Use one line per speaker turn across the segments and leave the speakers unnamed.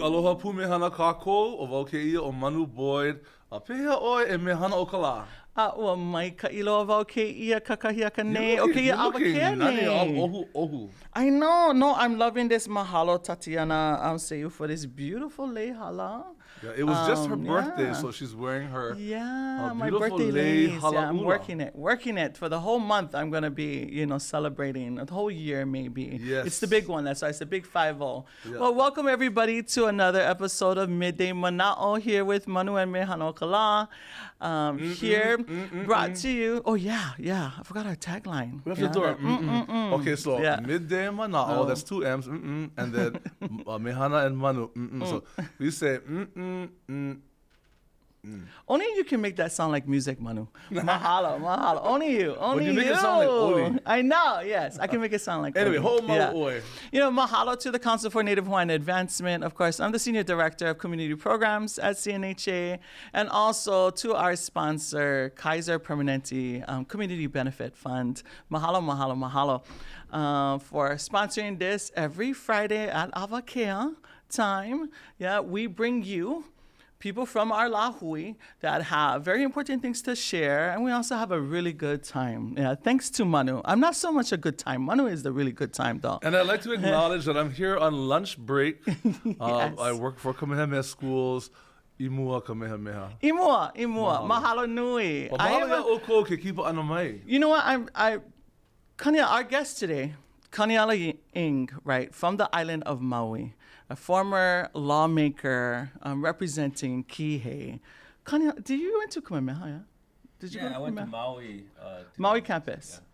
aloha pu Mehana kākou o wau ke ia o Manu Boyd. A pehea oi e Mehana o ka lā.
Ua mai ka ilo wau ke ia kakahia nei o ke ia awakea nei.
Ohu.
I know. No, I'm loving this. Mahalo, Tatiana Seiu, for this beautiful lehala.
Yeah, it was just her birthday, so she's wearing her
my
beautiful
birthday lace. Yeah, I'm
halaula.
working it for the whole month. I'm gonna be, celebrating the whole year maybe.
Yes,
it's the big one. That's why it's a big 5-0.
Yeah.
Well, welcome everybody to another episode of Midday Manaʻo here with Manu and Mehana Kala. Here, brought to you. Oh yeah, I forgot our tagline.
We have to do it. Okay, so Midday Manaʻo. That's 2 M's. And then Mehana and Manu. So we say.
Only you can make that sound like music, Manu. Mahalo. Only you.
But you make it sound like Oli.
I know, yes. I can make it sound like
Anyway,
Oli.
whole Manaʻo.
Mahalo to the Council for Native Hawaiian Advancement. Of course, I'm the Senior Director of Community Programs at CNHA. And also to our sponsor, Kaiser Permanente Community Benefit Fund. Mahalo. For sponsoring this every Friday at Awakea time. Yeah, we bring you people from our lahui that have very important things to share, and we also have a really good time. Yeah, thanks to Manu. I'm not so much a good time. Manu is the really good time, though.
And I'd like to acknowledge that I'm here on lunch break.
Yes.
I work for Kamehameha Schools. Imua Kamehameha.
Imua. Mahalo nui.
Mahalo ke kipa ana mai.
You know what? Our guest today, Kaniela Ing, right, from the island of Maui, a former lawmaker representing Kihei. Kaniela, did you went to Kamehameha? Yeah? Did you?
Yeah, I went to Maui.
Maui campus. Yeah.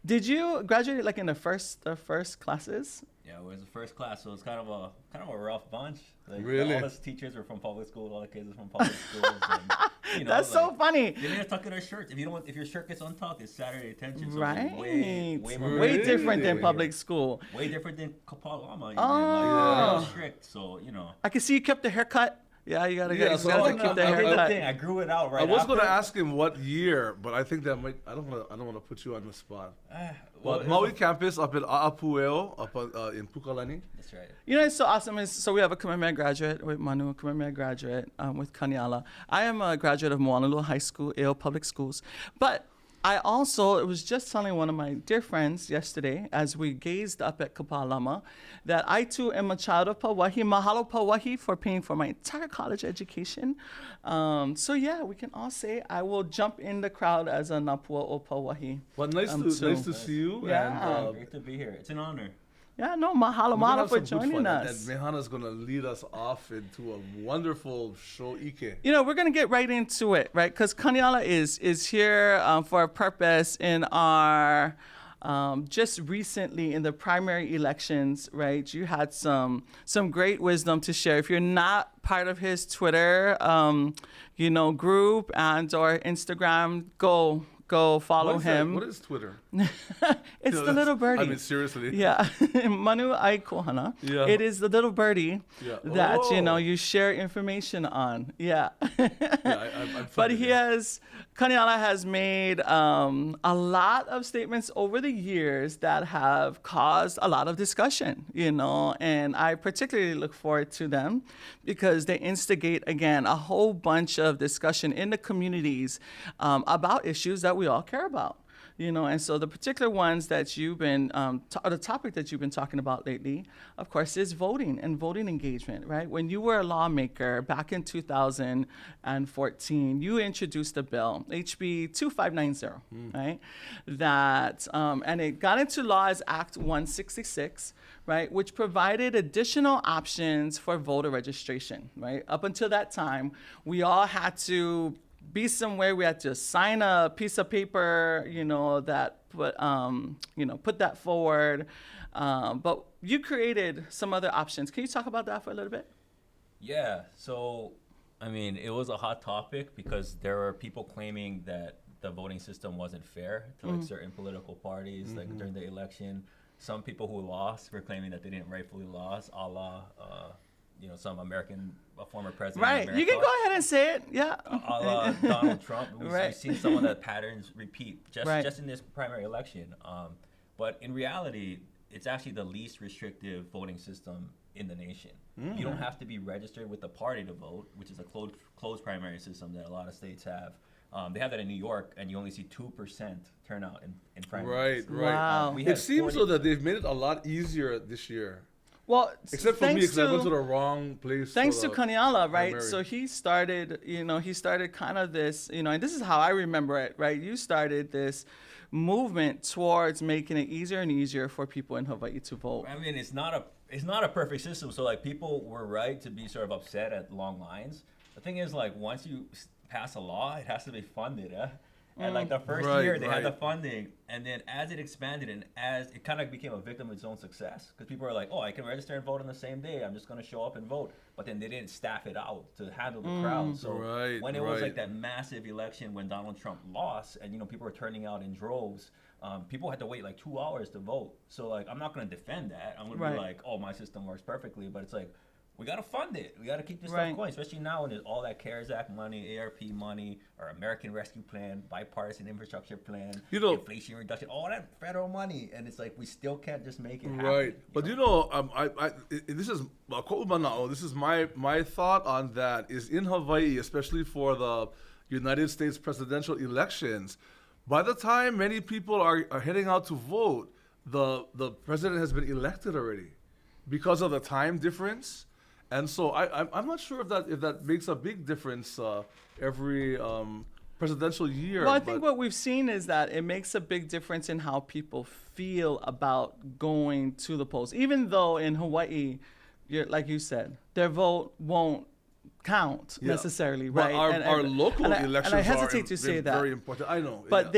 Did you graduate like in the first classes?
Yeah, it was the first class, so it was kind of a rough bunch. Like,
really?
All the teachers were from public school, all the kids were from public schools. And,
that's so funny.
They didn't tuck in their shirts. If your shirt gets untucked, it's Saturday attention. So
right.
Way
different than public school.
Way different than Kapalama. Like, strict. So
I can see you kept the haircut. Yeah, you gotta keep the
haircut. I grew it out right.
I was gonna ask him what year, but I think that might. I don't want to put you on the spot. Well, Maui campus up in A'apueo, up in Pukalani.
That's right.
You know, it's so awesome. So we have a Kamehameha graduate with Manu, a Kamehameha graduate with Kaniela. I am a graduate of Moanalua High School, AO Public Schools, but I also was just telling one of my dear friends yesterday as we gazed up at Kapalama that I too am a child of Pauahi. Mahalo Pauahi for paying for my entire college education. So yeah, we can all say I will jump in the crowd as a Napua o Pauahi.
Well, nice to see you.
Yeah.
Great to be here. It's an honor.
Yeah, no, mahalo for joining us.
And Mehana's going to lead us off into a wonderful show, Ike.
We're going to get right into it, right? Because Kaniela is here for a purpose in our, just recently in the primary elections, right? You had some great wisdom to share. If you're not part of his Twitter, group and or Instagram, go follow him.
What is Twitter?
It's the little birdie.
I mean, seriously.
Yeah. Manu ai kohana. Yeah. It is the little birdie that, you share information on. Yeah. But Kaniela has made a lot of statements over the years that have caused a lot of discussion, and I particularly look forward to them because they instigate, again, a whole bunch of discussion in the communities about issues that we all care about. And so the particular ones that you've been, the topic that you've been talking about lately, of course, is voting and voting engagement, right? When you were a lawmaker back in 2014, you introduced a bill, HB 2590, right? That, and it got into law as Act 166, right? Which provided additional options for voter registration, right? Up until that time, we all had to be somewhere, we had to sign a piece of paper, that put that forward. But you created some other options. Can you talk about that for a little bit?
Yeah. So, it was a hot topic because there were people claiming that the voting system wasn't fair to certain political parties, like during the election. Some people who lost were claiming that they didn't rightfully lose, a la, some a former president.
Right. You can go ahead and say it. Yeah.
A la Donald Trump. We've seen some of the patterns repeat just in this primary election. But in reality, it's actually the least restrictive voting system in the nation. You don't have to be registered with the party to vote, which is a closed primary system that a lot of states have. They have that in New York, and you only see 2% turnout in primaries.
Right.
Wow.
It seems though that they've made it a lot easier this year.
Well,
except for me, because I went to the wrong place.
Thanks to Kaniela, right?
primary.
So he started kind of this, and this is how I remember it, right? You started this movement towards making it easier and easier for people in Hawaii to vote.
I mean, it's not a perfect system. So like people were right to be sort of upset at long lines. The thing is, like, once you pass a law, it has to be funded. And like the first year they had the funding, and then as it expanded and as it kind of became a victim of its own success, because people are like, oh, I can register and vote on the same day, I'm just going to show up and vote. But then they didn't staff it out to handle the crowd. So when it was like that massive election when Donald Trump lost, and people were turning out in droves, people had to wait like 2 hours to vote. So like, I'm not going to defend that. I'm going to be like, oh, my system works perfectly, but it's like, we got to fund it. We got to keep this stuff going, especially now when there's all that CARES Act money, ARP money, or American Rescue Plan, bipartisan infrastructure plan, inflation reduction, all that federal money. And it's like, we still can't just make it happen.
Right. But this is Manaʻo. This is my thought on that is in Hawaii, especially for the United States presidential elections, by the time many people are heading out to vote, the president has been elected already because of the time difference. And so I'm not sure if that makes a big difference every presidential year.
Well, I think what we've seen is that it makes a big difference in how people feel about going to the polls. Even though in Hawaii, like you said, their vote won't count necessarily, right?
But our local elections
and I hesitate to say that.
Very important. I know.
But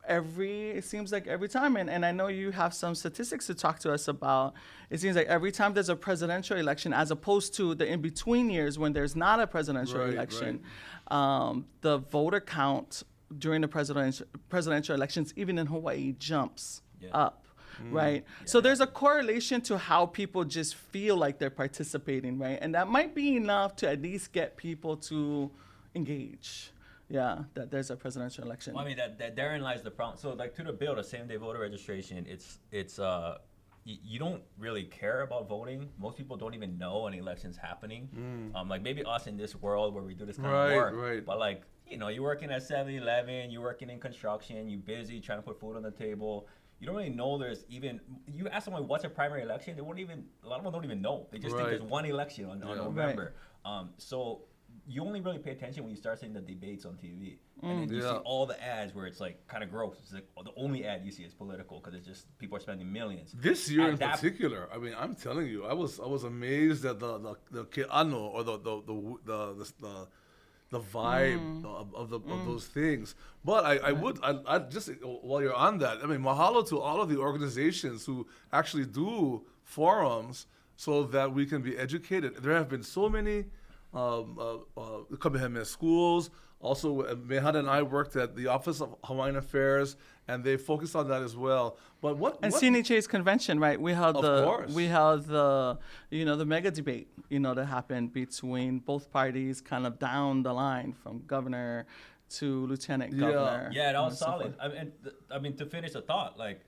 it seems like every time, and I know you have some statistics to talk to us about, it seems like every time there's a presidential election, as opposed to the in-between years when there's not a presidential election, the voter count during the presidential elections, even in Hawaii, jumps up. Right. So there's a correlation to how people just feel like they're participating, right? And that might be enough to at least get people to engage. Yeah, that there's a presidential election.
Well, I mean, that therein lies the problem. So, like, to the bill, the same-day voter registration, it's you don't really care about voting. Most people don't even know an election's happening. Like, maybe us in this world where we do this kind of work. But, like, you're working at 7-Eleven, you're working in construction, you're busy trying to put food on the table. You don't really know there's even, you ask someone what's a primary election, a lot of them don't even know. They just think there's one election on November. So you only really pay attention when you start seeing the debates on TV. And then you see all the ads where it's like kind of gross. It's like the only ad you see is political because it's just people are spending millions.
This year in particular, I mean, I'm telling you, I was amazed at the ke'ano or the vibe of those things. But I just, while you're on that, I mean, mahalo to all of the organizations who actually do forums so that we can be educated. There have been so many Kamehameha schools. Also, Mehana and I worked at the Office of Hawaiian Affairs, and they focused on that as well. But
CNHA's convention, right? We held the mega debate, that happened between both parties, kind of down the line from governor to lieutenant governor.
Yeah, that was solid. I mean, to finish the thought, like,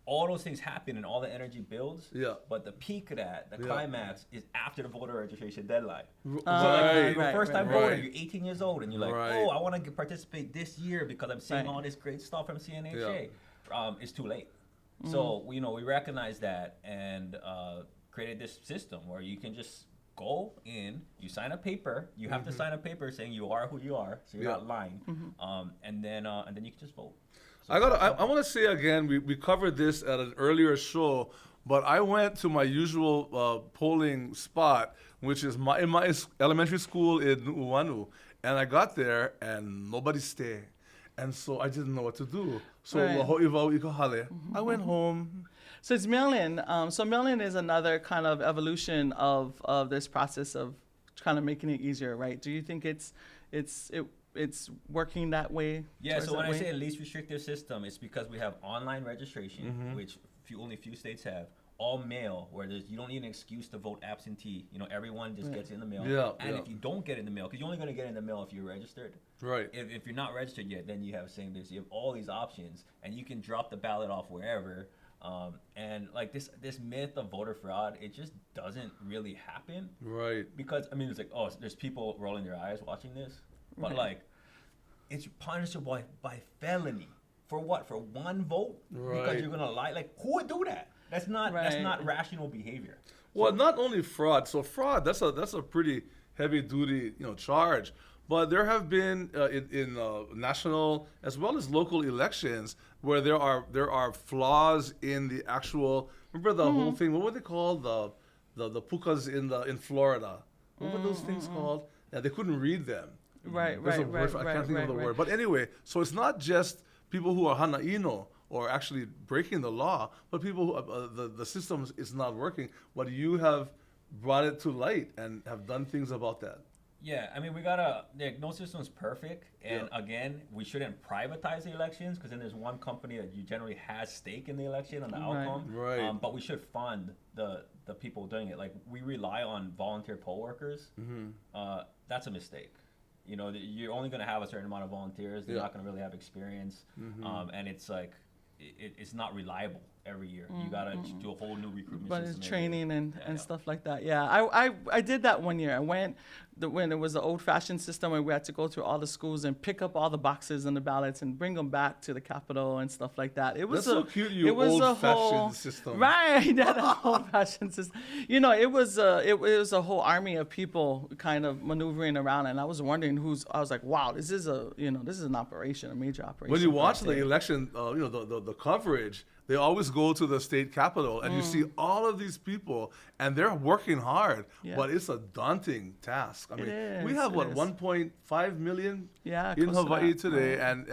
all those things happen and all the energy builds. But the peak of that, the climax, is after the voter registration deadline. You're a first-time voter. You're 18 years old, and you're like, oh, I want to participate this year because I'm seeing all this great stuff from CNHA. It's too late. So we recognize that and created this system where you can just go in, you sign a paper. You have to sign a paper saying you are who you are, so you're not lying. And then you can just vote. So
I want to say again, we covered this at an earlier show, but I went to my usual polling spot, which is in my elementary school in Nu'uanu, and I got there and nobody stayed. And so I didn't know what to do. So I went home.
So it's mail-in. So mail-in is another kind of evolution of this process of kind of making it easier, right? Do you think it's working that way?
Yeah, so when I say a least restrictive system, it's because we have online registration, which only few states have, all mail, where you don't need an excuse to vote absentee. Everyone just gets it in the mail. If you don't get it in the mail, because you're only going to get it in the mail if you're registered.
Right.
If you're not registered yet, then you have same day. So you have all these options, and you can drop the ballot off wherever. And like this myth of voter fraud, it just doesn't really happen.
Right.
Because I mean, it's like, oh, there's people rolling their eyes watching this, but like, it's punishable by felony for what? For one vote?
Right.
Because you're gonna lie? Like, who would do that? That's not rational behavior.
Well, not only fraud. So fraud, that's a pretty heavy duty charge. But there have been in national as well as local elections where there are flaws in the actual. Remember the whole thing? What were they called? The pukas in Florida. What were those things called? Yeah, they couldn't read them.
Right.
I can't think of the word. But anyway, so it's not just people who are hanaino or actually breaking the law, but people who the system is not working. But you have brought it to light and have done things about that.
Yeah, I mean, no system's perfect. And again, we shouldn't privatize the elections because then there's one company that generally has stake in the election and the outcome.
Right.
But we should fund the people doing it. Like, we rely on volunteer poll workers. That's a mistake. You're only going to have a certain amount of volunteers. They're not going to really have experience. And it's like, it's not reliable every year. You got to do a whole new recruitment
but
system.
It's training and stuff like that. Yeah, I did that one year. I went when it was the old-fashioned system where we had to go through all the schools and pick up all the boxes and the ballots and bring them back to the Capitol and stuff like that. It was
so cute, old-fashioned system.
Right, that old-fashioned system. It was a whole army of people kind of maneuvering around, and I was wondering I was like, wow, this is an operation, a major operation.
When you watch the election, the coverage, they always go to the state capitol, and you see all of these people, and they're working hard, but it's a daunting task. I mean, we have 1.5 million in Hawaii today, and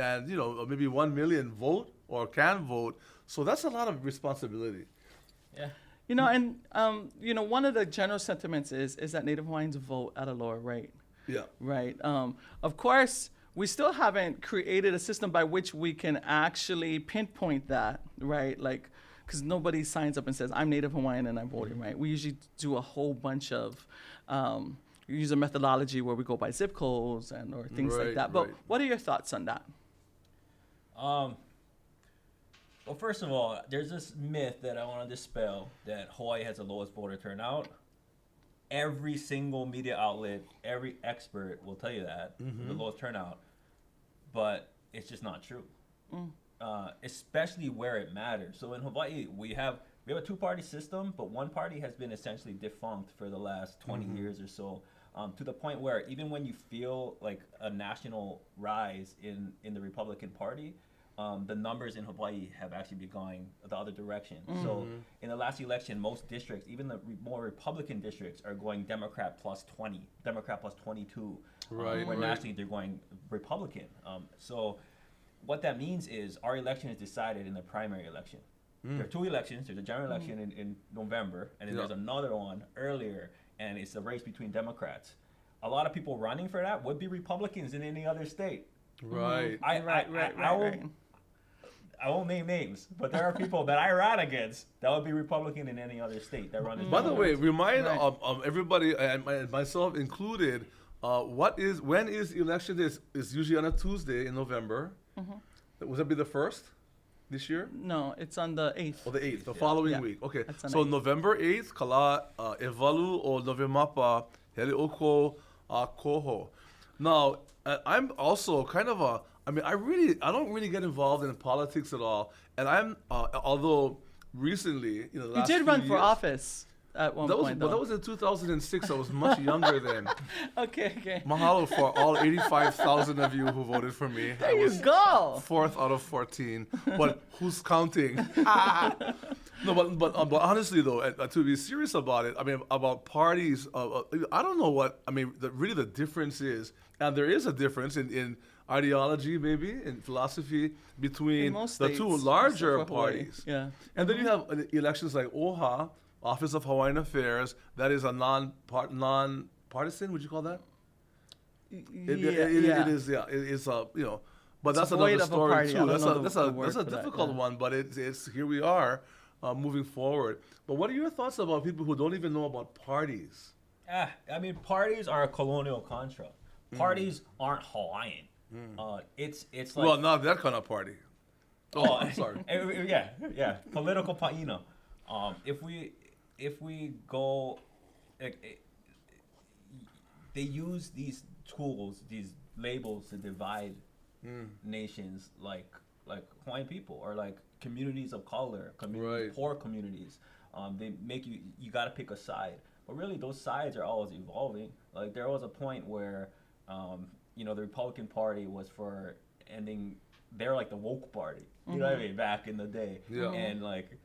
maybe 1 million vote or can vote. So that's a lot of responsibility.
Yeah.
And one of the general sentiments is that Native Hawaiians vote at a lower rate.
Yeah.
Right. Of course, we still haven't created a system by which we can actually pinpoint that, right? Like, because nobody signs up and says, I'm Native Hawaiian and I'm voting, right? We usually do a whole bunch of, we use a methodology where we go by zip codes or things like that. But what are your thoughts on that?
Well, first of all, there's this myth that I want to dispel that Hawaii has the lowest voter turnout. Every single media outlet, every expert will tell you that, the lowest turnout, but it's just not true, especially where it matters. So in Hawaii, we have a two-party system, but one party has been essentially defunct for the last 20 years or so, to the point where even when you feel like a national rise in the Republican Party, the numbers in Hawaii have actually been going the other direction. So in the last election, most districts, even the more Republican districts, are going Democrat plus 20, Democrat plus 22. Where nationally they're going Republican. So what that means is our election is decided in the primary election. There are two elections. There's a general election in November, and then there's another one earlier, and it's a race between Democrats. A lot of people running for that would be Republicans in any other state.
Right.
I won't name names, but there are people that I ran against that would be Republican in any other state that run.
By the way, remind everybody, and myself included, when is election day? It's usually on a Tuesday in November. Was that be the 1st this year?
No, it's on the 8th.
Oh, the 8th, the following week. Okay, so
8th.
November 8th, kala evalu o Novemapa hele oko koho. Now, I'm also kind of I don't really get involved in politics at all. And I'm, although recently, the last
You did run
few
for
years,
office at one point,
that was in 2006. I was much younger then.
Okay.
Mahalo for all 85,000 of you who voted for me.
There you go.
4th out of 14. But who's counting? No, but honestly though, to be serious about it, I mean, about parties, I don't know what, I mean, really the difference is, and there is a difference in ideology, maybe, in philosophy, between the two larger parties.
Yeah.
And then you have elections like OHA, Office of Hawaiian Affairs, that is a non-partisan, would you call that? It is, yeah. It's but that's another story too. That's a difficult one, but it's here we are, moving forward. But what are your thoughts about people who don't even know about parties?
I mean, parties are a colonial construct. Parties aren't Hawaiian. It's like,
well, not that kind of party. Oh, I'm sorry.
Yeah. Political, if we go, they use these tools, these labels to divide nations, like Hawaiian people or like communities of color, poor communities. They make you got to pick a side, but really those sides are always evolving. Like there was a point where, the Republican Party was for ending. They're like the woke party, you know what I mean, back in the day.
Yeah.
And like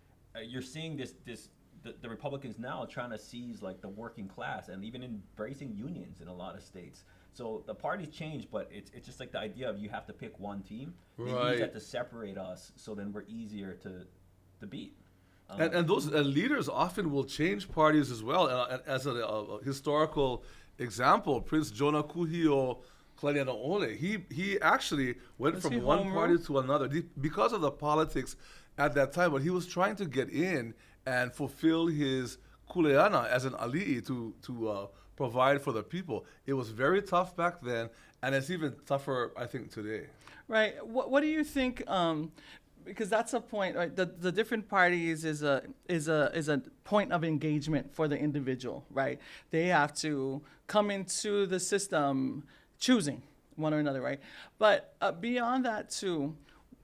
you're seeing the Republicans now trying to seize like the working class and even embracing unions in a lot of states. So the parties change, but it's just like the idea of you have to pick one team. They use that to separate us, so then we're easier to beat.
And those leaders often will change parties as well. As a historical example, Prince Jonah Kuhio Kalanianaʻole, he actually went from one party to another because of the politics at that time. But he was trying to get in and fulfill his kuleana as an ali'i to provide for the people. It was very tough back then, and it's even tougher, I think, today.
Right. What do you think? Because that's a point, right? The different parties is a point of engagement for the individual, right? They have to come into the system choosing one or another, right? But beyond that too,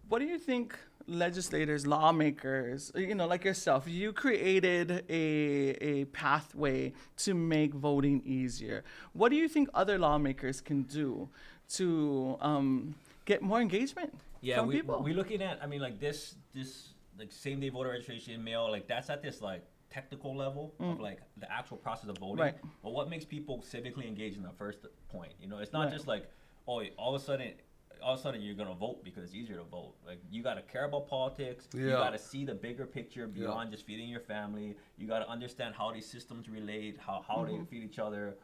what do you think legislators, lawmakers, like yourself, you created a pathway to make voting easier. What do you think other lawmakers can do to get more engagement from people?
We're looking at, like this like same day voter registration, mail, like that's at this like technical level of like the actual process of voting.
Right.
But what makes people civically engaged in the first point? It's not just like, oh, all of a sudden you're gonna vote because it's easier to vote. Like you gotta care about politics. You gotta see the bigger picture beyond just feeding your family. You gotta understand how these systems relate, how they feed each other.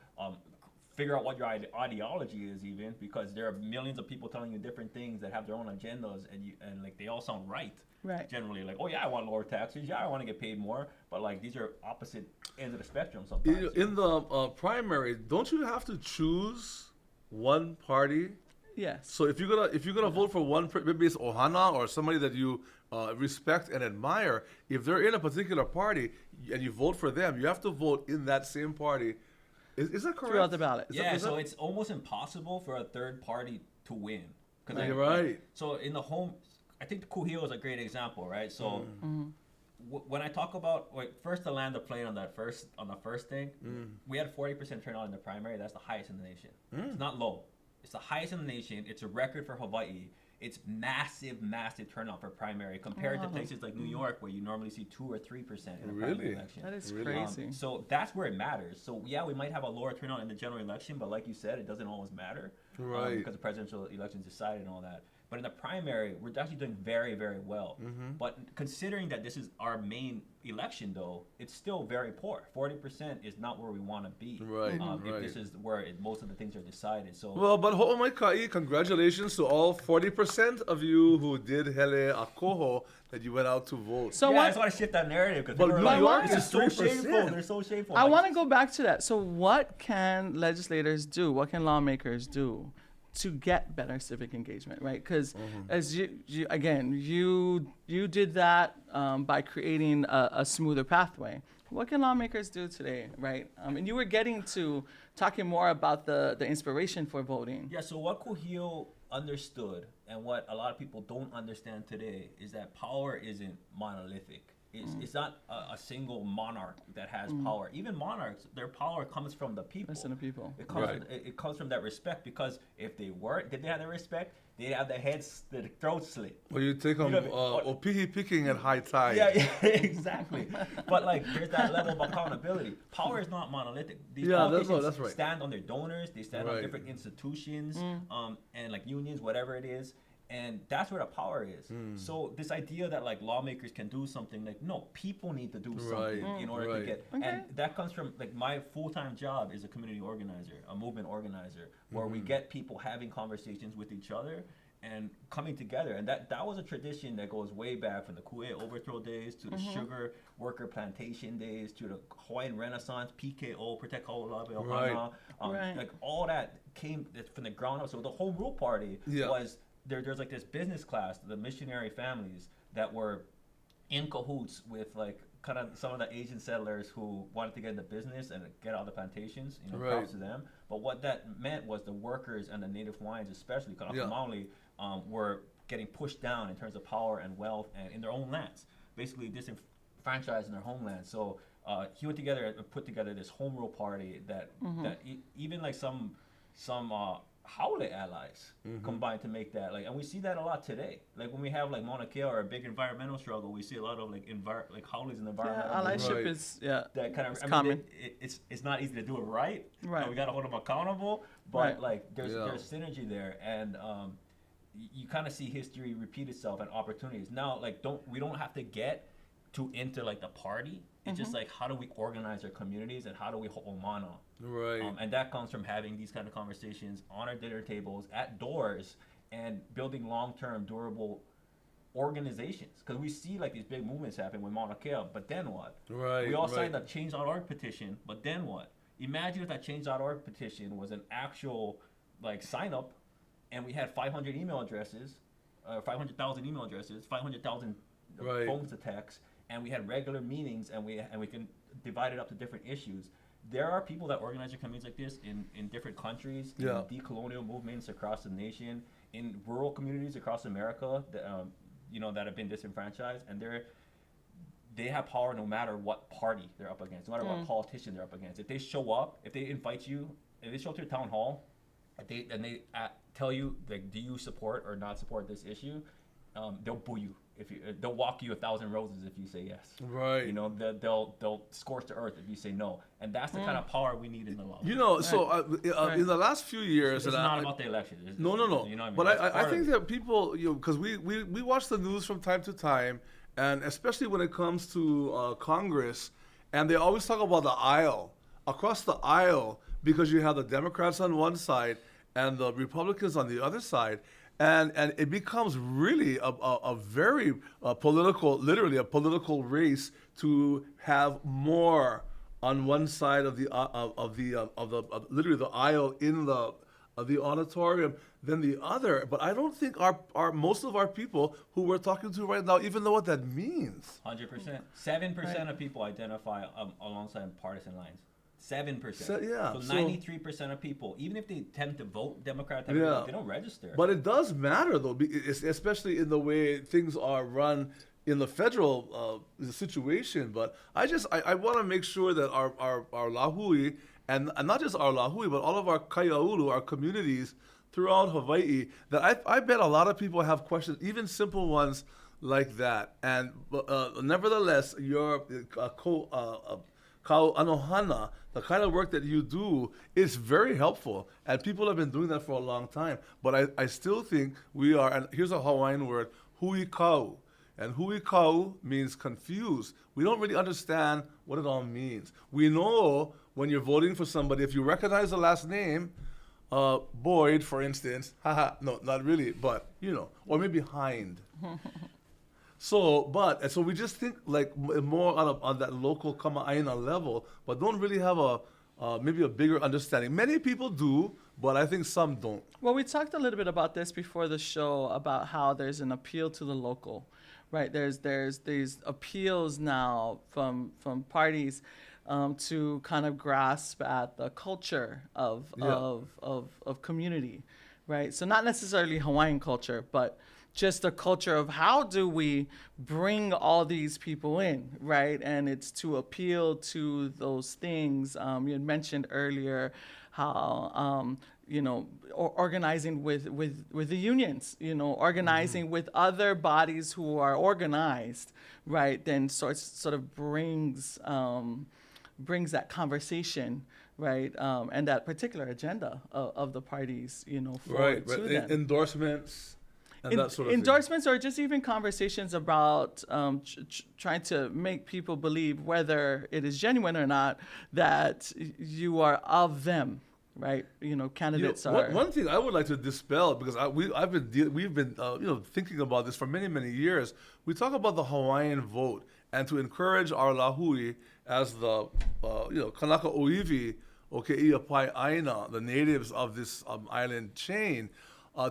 Figure out what your ideology is, even because there are millions of people telling you different things that have their own agendas, and like they all sound right.
Right.
Generally, like, oh yeah, I want lower taxes. Yeah, I want to get paid more. But like these are opposite ends of the spectrum sometimes.
In the primary, don't you have to choose one party?
Yes.
So if you're gonna vote for one, maybe it's Ohana or somebody that you respect and admire, if they're in a particular party and you vote for them, you have to vote in that same party. Is that correct?
Throughout the ballot.
It's almost impossible for a third party to win.
You're right.
So in the home, I think the Kuhio is a great example, right? So when I talk about first to land the plane on the first thing, we had 40% turnout in the primary. That's the highest in the nation. It's not low. It's the highest in the nation. It's a record for Hawaii. It's massive turnout for primary compared to places like New York where you normally see 2 or 3% in a primary election.
That is crazy.
So that's where it matters. So yeah, we might have a lower turnout in the general election, but like you said, it doesn't always matter because the presidential election's decided and all that. But in the primary, we're actually doing very, very well. But considering that this is our main election, though, it's still very poor. 40% is not where we want to be.
Right.
If this is where most of the things are decided. So
but ho'omaikai, congratulations to all 40% of you who did hele akoho that you went out to vote.
So
I just want to shift that narrative because
New York
is
is
so
3%.
shameful. They're so shameful.
I want to go back to that. So what can legislators do? What can lawmakers do to get better civic engagement, right? Because as you did that by creating a smoother pathway. What can lawmakers do today, right? And you were getting to talking more about the inspiration for voting.
Yeah, so what Kuhio understood and what a lot of people don't understand today is that power isn't monolithic. It's not a single monarch that has power. Even monarchs, their power comes from the people.
Listen to people.
It comes from that respect, because if they did they have that respect, they'd have their heads, their throats slit.
Well, you take them opihi picking at high tide.
Yeah, exactly. But like, there's that level of accountability. Power is not monolithic. These politicians
that's right.
stand on their donors. They stand on different institutions, and like unions, whatever it is. And that's where the power is. So this idea that like lawmakers can do something, like, no, people need to do something in order to get.
Okay.
And that comes from like my full-time job is a community organizer, a movement organizer, where we get people having conversations with each other and coming together. And that was a tradition that goes way back from the Ku'e overthrow days to the sugar worker plantation days to the Hawaiian Renaissance, PKO, Protect Kaulave Ohana. Like all that came from the ground up. So the Home Rule Party was there's like this business class, the missionary families that were in cahoots with like kind of some of the Asian settlers who wanted to get into business and get out of the plantations. Props to them. But what that meant was the workers and the Native Hawaiians, especially Kanaka Maoli, were getting pushed down in terms of power and wealth and in their own lands, basically disenfranchised in their homeland. So he went together and put together this home rule party that even like some Haole allies combined to make that, like, and we see that a lot today. Like when we have like Mauna Kea or a big environmental struggle, we see a lot of like Haules in the environmental.
Allyship is that kind of
common. It's not easy to do it right. We got to hold them accountable, but like there's synergy there, and you kind of see history repeat itself and opportunities. Now, like we don't have to get too into like the party. It's just like, how do we organize our communities and how do we hold mana?
Right.
And that comes from having these kind of conversations on our dinner tables, at doors, and building long-term, durable organizations. Because we see like these big movements happen with Mauna Kea, but then what?
Right.
We all signed that Change.org petition, but then what? Imagine if that Change.org petition was an actual like sign-up, and we had 500 email addresses, 500,000 email addresses, 500,000 phones to text, and we had regular meetings, and we can divide it up to different issues. There are people that organize their communities like this in different countries, in decolonial movements across the nation, in rural communities across America that that have been disenfranchised, and they have power no matter what party they're up against, no matter what politician they're up against. If they show up, if they invite you, if they show up to your town hall, they tell you like, do you support or not support this issue, they'll boo you. They'll walk you 1,000 roses if you say yes.
Right.
They'll scorch the earth if you say no, and that's the kind of power we need in the law.
In the last few years,
it's not about the election.
No.
You know what I mean?
But I think that people, because we watch the news from time to time, and especially when it comes to Congress, and they always talk about the aisle, across the aisle, because you have the Democrats on one side and the Republicans on the other side. And it becomes really a very literally a political race to have more on one side of the literally the aisle in the auditorium than the other. But I don't think our most of our people who we're talking to right now even know what that means.
100%. 7% of people identify alongside partisan lines. 7%. So 93% of people, even if they tend to vote Democrat, they don't register.
But it does matter, though, especially in the way things are run in the federal situation. But I want to make sure that our lahui, and not just our lahui, but all of our kaiaulu, our communities throughout Hawaii, that I bet a lot of people have questions, even simple ones like that. And nevertheless, your Kau Anohana, the kind of work that you do is very helpful, and people have been doing that for a long time. But I still think we are, and here's a Hawaiian word, hui kau. And hui kau means confused. We don't really understand what it all means. We know when you're voting for somebody, if you recognize the last name, Boyd, for instance, no, not really, but, or maybe Hind. So we just think like more on that local kama'aina level, but don't really have maybe a bigger understanding. Many people do, but I think some don't.
Well, we talked a little bit about this before the show about how there's an appeal to the local, right? There's these appeals now from parties to kind of grasp at the culture of community, right? So not necessarily Hawaiian culture, but just the culture of how do we bring all these people in, right? And it's to appeal to those things. You had mentioned earlier how, organizing with the unions, organizing with other bodies who are organized, right? Then sort of brings that conversation, right? And that particular agenda of the parties, forward to them.
Endorsements. That sort of
endorsements thing. Or just even conversations about trying to make people believe, whether it is genuine or not, that you are of them, right? Candidates are.
One thing I would like to dispel, because we've been thinking about this for many, many years. We talk about the Hawaiian vote and to encourage our lahui as the Kanaka Oiwi, Ia Pai Aina, the natives of this island chain.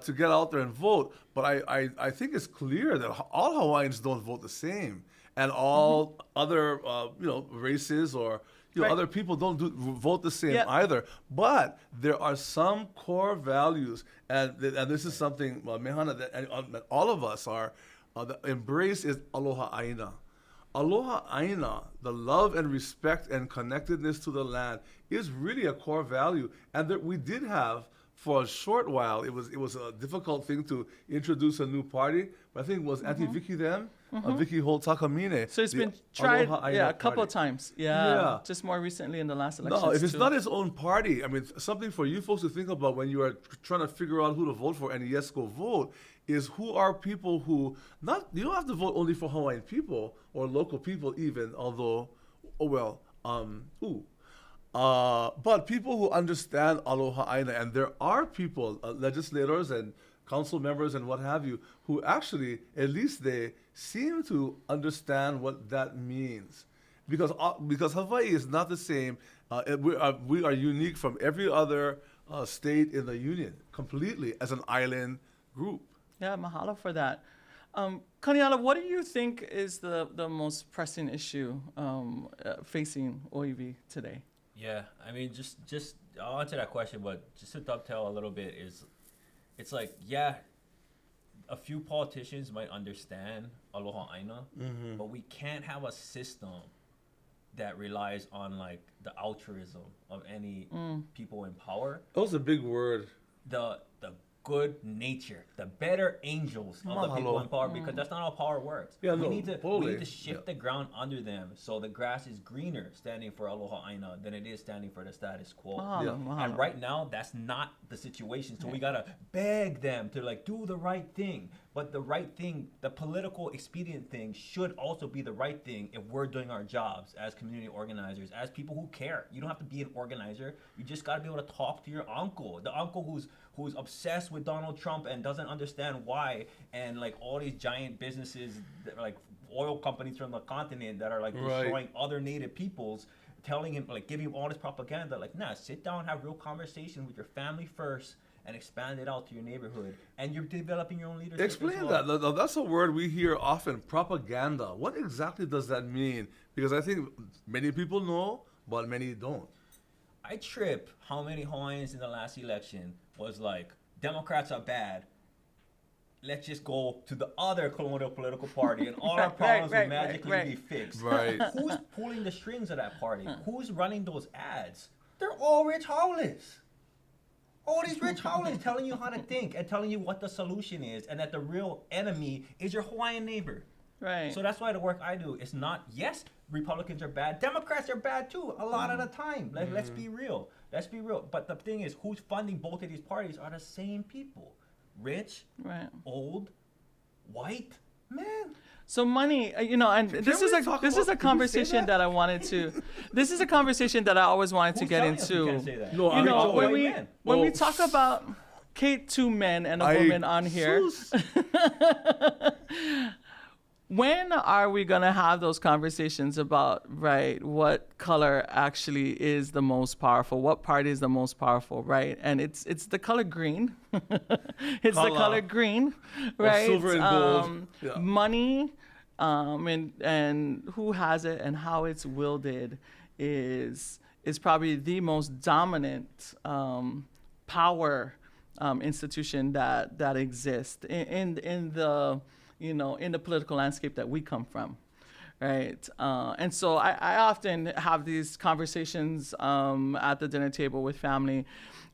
to get out there and vote. But I think it's clear that all Hawaiians don't vote the same, and all other races or other people don't vote the same either. But there are some core values, and this is something, Mehana, that all of us are. The embrace is aloha aina. Aloha aina, the love and respect and connectedness to the land, is really a core value, and that we did have. For a short while, it was a difficult thing to introduce a new party. But I think it was Auntie Vicky then, Vicky Holt Takamine.
So it's been tried, a couple of times. Yeah, just more recently in the last election.
No, if it's not its own party, I mean, something for you folks to think about when you are trying to figure out who to vote for, and yes, go vote, is who are people who, you don't have to vote only for Hawaiian people or local people even, although, but people who understand aloha aina, and there are people, legislators and council members and what have you, who actually, at least they seem to understand what that means. Because Hawaii is not the same. We are unique from every other state in the union, completely, as an island group.
Yeah, mahalo for that. Kaniela, what do you think is the most pressing issue facing OEV today?
Yeah, I mean, just I'll answer that question, but just to dovetail a little bit it's like, a few politicians might understand aloha aina, but we can't have a system that relies on like the altruism of any people in power.
That was a big word.
The good nature, the better angels of the people in power, because that's not how power works. We need to shift the ground under them so the grass is greener standing for aloha aina than it is standing for the status quo. And right now, that's not the situation. So we gotta beg them to like do the right thing. But the right thing, the political expedient thing, should also be the right thing if we're doing our jobs as community organizers, as people who care. You don't have to be an organizer. You just got to be able to talk to your uncle, the uncle who's obsessed with Donald Trump and doesn't understand why, and like all these giant businesses, like oil companies from the continent that are like destroying other native peoples, telling him, like giving him all this propaganda. Like, nah, sit down, have real conversation with your family first, and expand it out to your neighborhood, and you're developing your own leadership.
Explain that. That's a word we hear often, propaganda. What exactly does that mean? Because I think many people know, but many don't.
I trip how many Hawaiians in the last election was like, Democrats are bad. Let's just go to the other colonial political party, and all our problems will magically be fixed.
Right.
Who's pulling the strings of that party? Who's running those ads? They're all rich howlers. All these rich howlers telling you how to think and telling you what the solution is, and that the real enemy is your Hawaiian neighbor.
Right.
So that's why the work I do is not, yes, Republicans are bad. Democrats are bad too, a lot of the time. Like, let's be real. Let's be real. But the thing is, who's funding both of these parties are the same people. Rich, old, white, man.
So money, and this is a conversation that I wanted to. This is a conversation that I always wanted to get into.
No,
when we talk about Kate, two men and a woman on here. When are we gonna have those conversations about what color actually is the most powerful? What party is the most powerful, right? And it's the color green. It's the color green, right?
Silver and gold.
Money, and who has it and how it's wielded is probably the most dominant power institution that exists in the in the political landscape that we come from, right? And so I often have these conversations at the dinner table with family,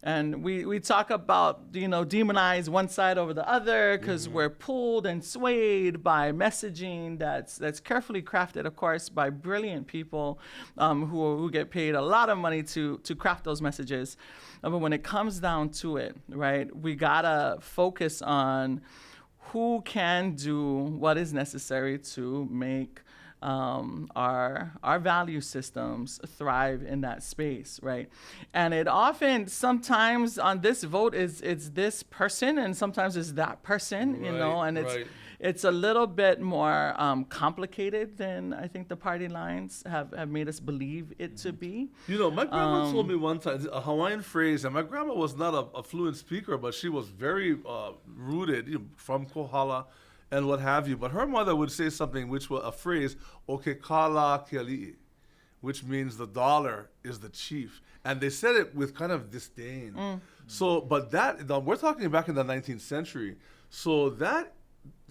and we talk about, demonize one side over the other because we're pulled and swayed by messaging that's carefully crafted, of course, by brilliant people who get paid a lot of money to craft those messages. But when it comes down to it, right, we gotta focus on who can do what is necessary to make our value systems thrive in that space, right? And it often, sometimes on this vote, it's this person, and sometimes it's that person, and it's a little bit more complicated than I think the party lines have made us believe it to be.
My grandma told me one time a Hawaiian phrase, and my grandma was not a fluent speaker, but she was very rooted from Kohala and what have you. But her mother would say something, which was a phrase, "Oke kala keali'i," which means the dollar is the chief. And they said it with kind of disdain. So, but we're talking back in the 19th century. So that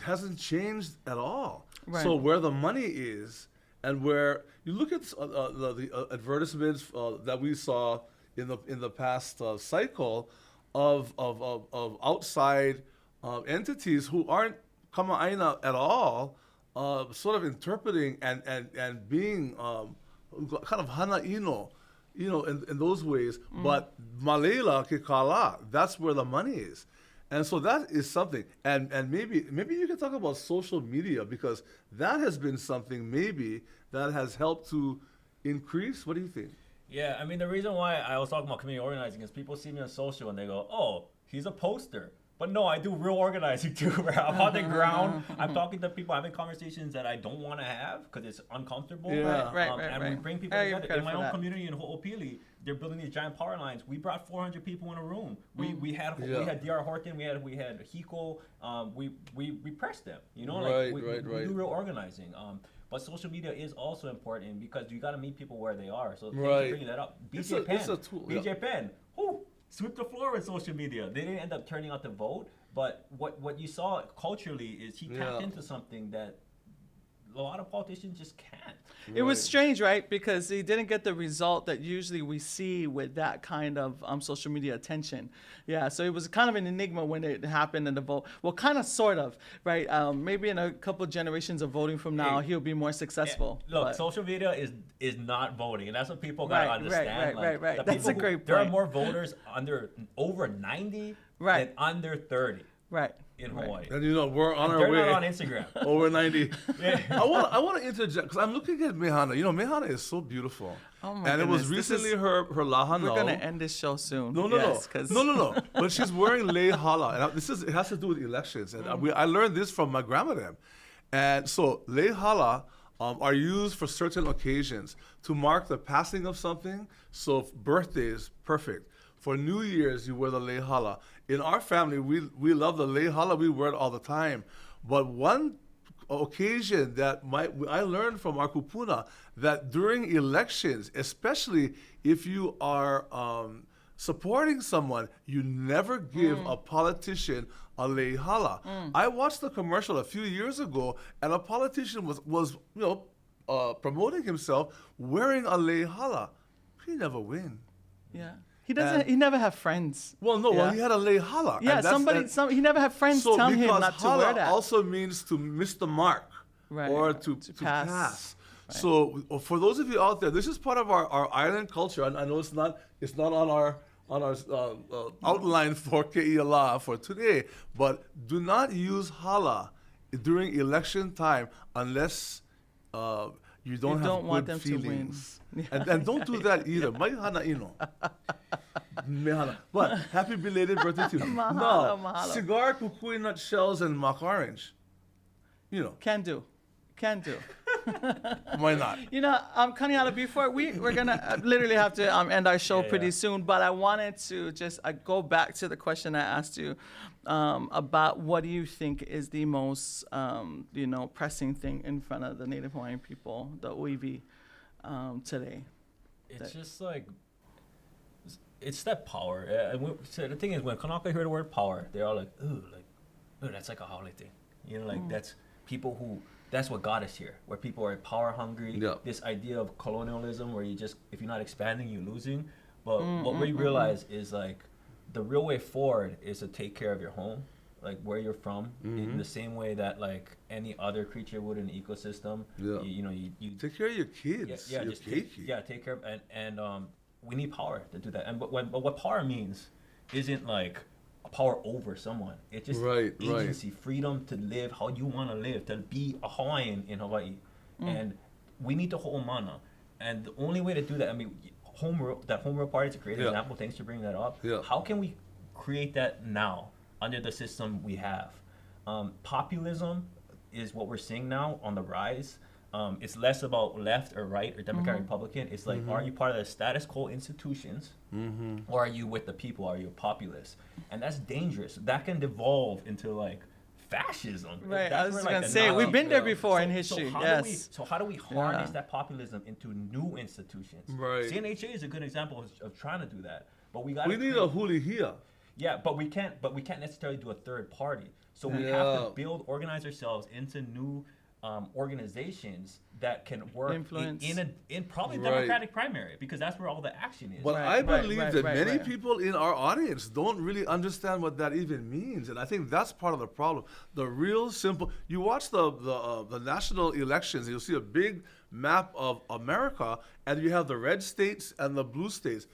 hasn't changed at all. Right. So where the money is, and where you look at the advertisements that we saw in the past cycle of outside entities who aren't kama'aina at all, sort of interpreting and being kind of hanaino, in those ways. But malela ke kala, that's where the money is. And so that is something. And maybe you can talk about social media, because that has been something maybe that has helped to increase. What do you think?
Yeah, I mean, the reason why I was talking about community organizing is people see me on social and they go, "Oh, he's a poster." But no, I do real organizing too, where I'm on the ground. I'm talking to people, having conversations that I don't want to have because it's uncomfortable.
Yeah. Right.
And we bring people together. In my own community in Ho'opili, they're building these giant power lines. We brought 400 people in a room. We had D.R. Horton, we had Hiko. We pressed them. We do real organizing. But social media is also important because you got to meet people where they are. So thanks for bringing that up. BJ Penn. Sweep the floor with social media. They didn't end up turning out the vote, but what you saw culturally is he tapped into something that a lot of politicians just can't.
It was strange, right? Because he didn't get the result that usually we see with that kind of social media attention. Yeah, so it was kind of an enigma when it happened in the vote. Well, kind of, sort of, right? Maybe in a couple generations of voting from now, he'll be more successful.
Look, social media is not voting, and that's what people got to understand.
Right. That's a great point.
There are more voters over 90 than under 30.
Right.
In Hawaii.
And we're on our way.
They're not on Instagram.
Over 90. I want to interject, because I'm looking at Mehana. Mehana is so beautiful.
Oh my
and
goodness.
It was recently her lahana.
We're going to end this show soon.
No. But she's wearing lei hala. And it has to do with elections. And I learned this from my grandmother. And so lei hala are used for certain occasions to mark the passing of something. So birthdays, perfect. For New Year's, you wear the lei hala. In our family, we love the lei hala. We wear it all the time. But one occasion that I learned from our kupuna, that during elections, especially if you are supporting someone, you never give a politician a lei hala. I watched the commercial a few years ago, and a politician was promoting himself wearing a lei hala. He never win.
Yeah. He doesn't. He never have friends.
Well, no. Yeah. Well, he had a lei hala.
Yeah, he never had friends telling him not to wear that.
Also means to miss the mark, or to pass. Right. So for those of you out there, this is part of our island culture. I know it's not on our outline for Ke'iala for today, but do not use hala during election time unless you don't have
want
good
them
feelings.
To win.
And don't do that either. Mai hanaino. Mehana. But happy belated birthday to you.
Mahalo.
Cigar, kukui nut shells, and mock orange.
Can do.
Why not?
Kaniela, before we're gonna literally have to end our show pretty soon, but I wanted to just go back to the question I asked you about what do you think is the most pressing thing in front of the Native Hawaiian people, the Oiwi, today.
It's just like it's that power. So the thing is, when Kanaka hear the word power, they're all like, ooh, that's like a holiday. That's people who. That's what got us here, where people are power hungry. Yeah. This idea of colonialism, where if you're not expanding, you're losing. But what we realize is the real way forward is to take care of your home, where you're from, in the same way that any other creature would in an ecosystem. Yeah. You
take care of your kids.
Yeah, just take care of, and we need power to do that. But what power means isn't a power over someone. It's just agency, freedom to live how you want to live, to be a Hawaiian in Hawaii. And we need to hold mana. And the only way to do that, I mean, home rule party is a great example. Thanks for bringing that up.
Yeah.
How can we create that now under the system we have? Populism is what we're seeing now on the rise. It's less about left or right or Democrat, Republican. It's like, are you part of the status quo institutions, or are you with the people? Are you a populist? And that's dangerous. That can devolve into like fascism.
Right.
That's
I was
where,
going
like,
to
the
say,
Nazi
we've been there
go.
before in history.
How do we harness that populism into new institutions?
Right.
CNHA is a good example of trying to do that. But we got.
We need a huli here.
Yeah, but we can't necessarily do a third party. So we have to organize ourselves into new organizations that can work in probably Democratic primary, because that's where all the action is.
But I believe that many people in our audience don't really understand what that even means, and I think that's part of the problem. The real simple. You watch the national elections, you'll see a big map of America, and you have the red states and the blue states.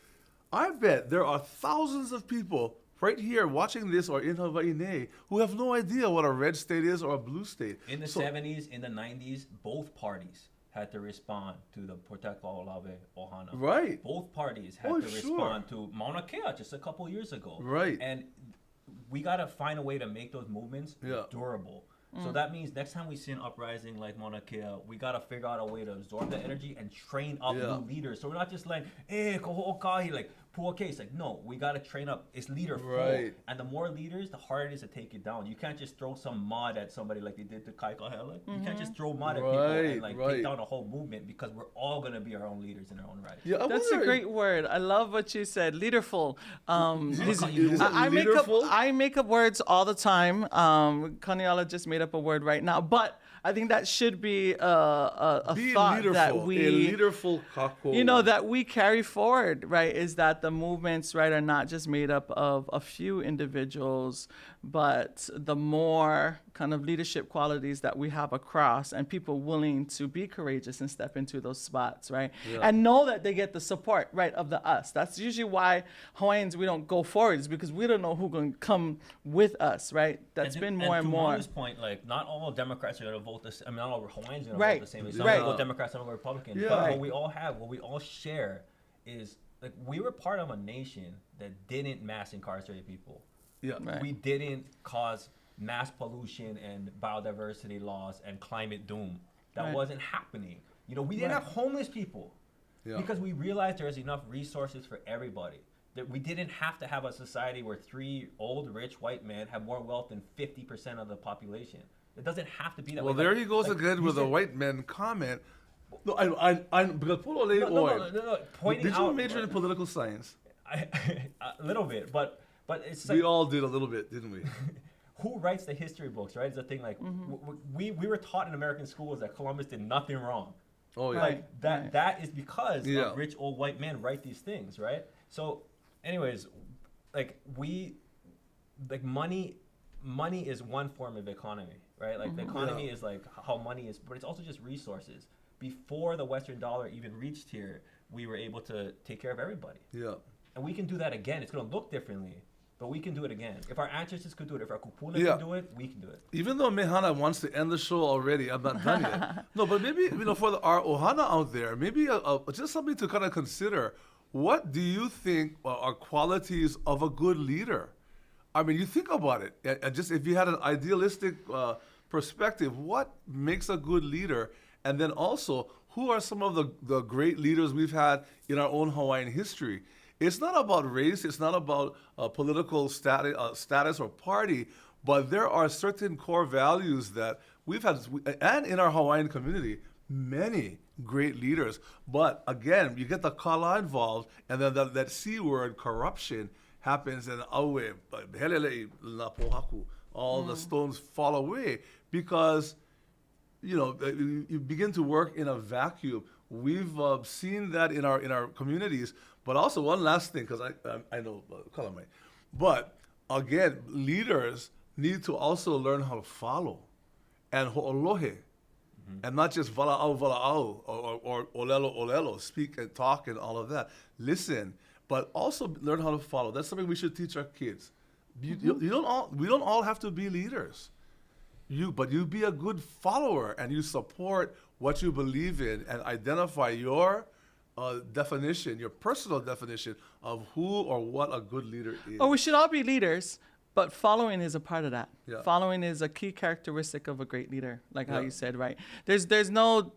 I bet there are thousands of people right here watching this or in Hawaii who have no idea what a red state is or a blue state.
In the 70s, in the 90s, both parties had to respond to the Protect Laʻolawe Ohana.
Right.
Both parties had to respond to Mauna Kea just a couple years ago.
Right.
And we got to find a way to make those movements durable. So that means next time we see an uprising like Mauna Kea, we got to figure out a way to absorb that energy and train up new leaders. So we're not just like, koho okahi, like, pull a case. Like, no, we got to train up. It's leader full. And the more leaders, the harder it is to take it down. You can't just throw some mud at somebody like they did to Kaikaʻahele. You can't just throw mud at people and like take down a whole movement, because we're all going to be our own leaders in our own right.
Yeah, that's a great word. I love what you said. Leaderful. I make up words all the time. Kaniela just made up a word right now, but I think that should be a thought leaderful, that we, that we carry forward, right? Is that the movements, right, are not just made up of a few individuals, but the more kind of leadership qualities that we have across, and people willing to be courageous and step into those spots, right? And know that they get the support, right, of the us. That's usually why Hawaiians, we don't go forward, is because we don't know who's going to come with us, right? That's been more and more.
And to Manu's point, like, not all Democrats are going to vote the same. I mean, not all Hawaiians are going to vote the same. Some will vote Democrats, some will vote Republican. But what we all have, what we all share is, like, we were part of a nation that didn't mass incarcerate people. We didn't cause mass pollution and biodiversity loss and climate doom. That wasn't happening. You know, we didn't have homeless people because we realized there's enough resources for everybody. That we didn't have to have a society where 3 old, rich white men have more wealth than 50% of the population. It doesn't have to be that way.
Well, there he goes again with a white man comment. No, because
pointing
did you major in political science?
A little bit, but it's like,
we all did a little bit, didn't we?
Who writes the history books, right? It's the thing, like, we were taught in American schools that Columbus did nothing wrong.
Oh, yeah.
Like, that is because of rich old white men write these things, right? So, anyways, like, money is one form of economy, right? Like, the economy is like how money is, but it's also just resources. Before the Western dollar even reached here, we were able to take care of everybody. Yeah. And we can do that again. It's going to look differently, but we can do it again. If our ancestors could do it, if our kupuna can do it, we can do it.
Even though Mehana wants to end the show already, I'm not done yet. No, but maybe, for our Ohana out there, maybe just something to kind of consider. What do you think are qualities of a good leader? I mean, you think about it. And just if you had an idealistic perspective, what makes a good leader? And then also, who are some of the great leaders we've had in our own Hawaiian history? It's not about race. It's not about political status or party. But there are certain core values that we've had, and in our Hawaiian community, many great leaders. But again, you get the kala involved, and then that C word, corruption, happens, and all the stones fall away because, you begin to work in a vacuum. We've seen that in our communities. But also one last thing, because I know Kalamai, but again, leaders need to also learn how to follow and ho'olohe, and not just vala'au or olelo, speak and talk and all of that. Listen, but also learn how to follow. That's something we should teach our kids. We don't all have to be leaders. you be a good follower and you support what you believe in and identify your definition, your personal definition of who or what a good leader is.
Oh, we should all be leaders, but following is a part of that.
Yeah.
Following is a key characteristic of a great leader, like how you said, right? There's no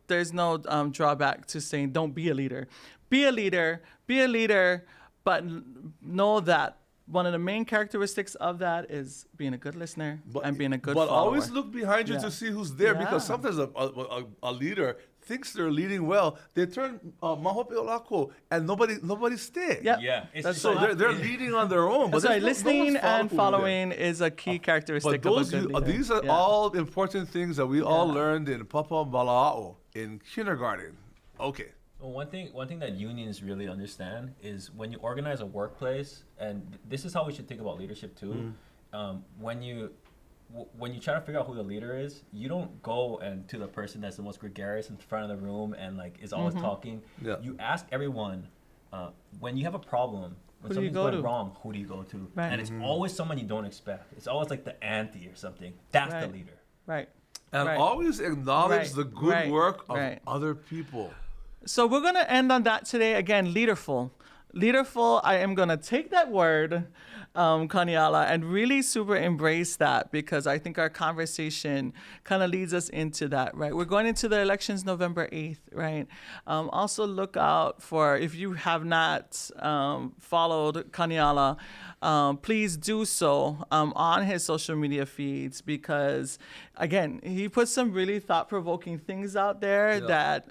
drawback to saying don't be a leader. Be a leader, but know that one of the main characteristics of that is being a good listener and being a good follower.
But always look behind you to see who's there, because sometimes a leader thinks they're leading well. They turn mahope olako and nobody stays.
Yeah.
So they're leading on their own.
That's
but
right. Listening and following is a key characteristic of a good leader.
These are all important things that we all learned in Papa Manaʻo in kindergarten. Okay.
Well, one thing that unions really understand is when you organize a workplace, and this is how we should think about leadership too. When you try to figure out who the leader is, you don't go and to the person that's the most gregarious in front of the room and like is always talking. Yeah. You ask everyone when you have a problem, when something's going wrong, who do you go to? Right. And it's always someone you don't expect. It's always like the auntie or something. That's the leader.
Right.
And always acknowledge the good work of other people.
So we're going to end on that today. Again, leaderful. Leaderful, I am going to take that word, Kaniela, and really super embrace that, because I think our conversation kind of leads us into that, right? We're going into the elections November 8th, right? Also look out for, if you have not followed Kaniela, please do so on his social media feeds, because, again, he puts some really thought-provoking things out there that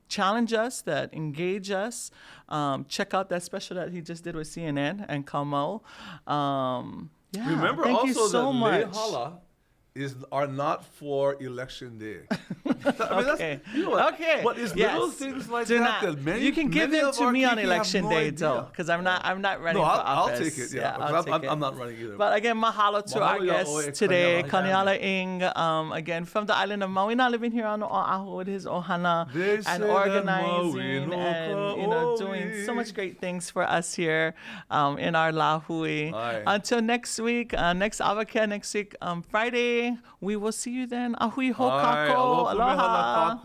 challenge us, that engage us. Check out that special that he just did with CNN and Kamo.
Remember
thank
also
you so
that
much.
Lehala are not for election day.
Okay.
But it's little things like that many,
you can give them to me on election day, though, because I'm not running for office.
I'll take it. I'm not running either.
But again, mahalo to our guest today, Kaniela Ing. Again, from the island of Maui, not living here on Oahu with his ohana and organizing and doing so much great things for us here in our lahui. Until next week, next Avakea next week, Friday. We will see you then. Ahui hokako. Aloha.